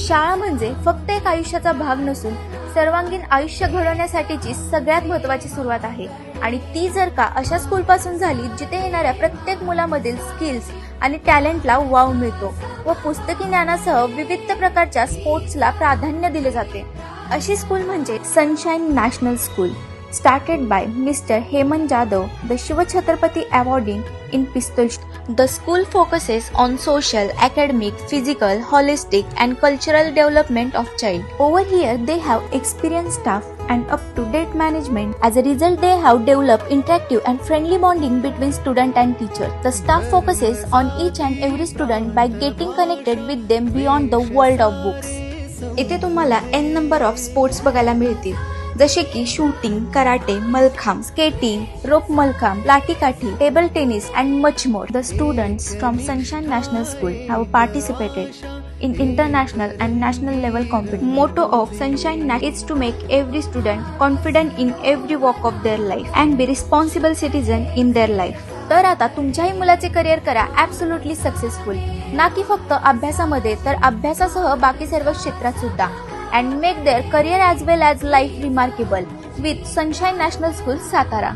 शाळा म्हणजे फक्त एक आयुष्याचा भाग नसून सर्वांगीण आयुष्य घडवण्यासाठीची सगळ्यात महत्त्वाची सुरुवात आहे आणि ती जर का अशा स्कूलपासून झाली जिथे येणाऱ्या प्रत्येक मुलामधील स्किल्स आणि टॅलेंटला वाव मिळतो व पुस्तकी ज्ञानासह विविध प्रकारच्या स्पोर्ट्सला प्राधान्य दिले जाते, अशी स्कूल म्हणजे sunshine national school. Started by Mr. Hemant Jadhav, the Shiva Chhatrapati Awardee in Pistol. The school focuses on social, academic, physical, holistic and cultural development of child. Over here they have experienced staff and up-to-date management. As a result, they have developed interactive and friendly bonding between student and teacher. The staff focuses on each and every student by getting connected with them beyond the world of books. इथे तुम्हाला n number of sports बघायला मिळतील, जसे की shooting, karate, mallakhamb, skating, rope mallakhamb, लाठीकाठी, table tennis and much more. The students from Sunshine National School have participated in international and national level competition. Motto of Sunshine National is to make every student confident in every walk of their life and be responsible citizen in their life. तर आता तुमच्याही मुलाचे career करा absolutely successful, ना की फक्त अभ्यासामध्ये तर अभ्यासासह बाकी सर्व क्षेत्रात सुद्धा. And make their career as well as life remarkable with Sunshine National School, Satara.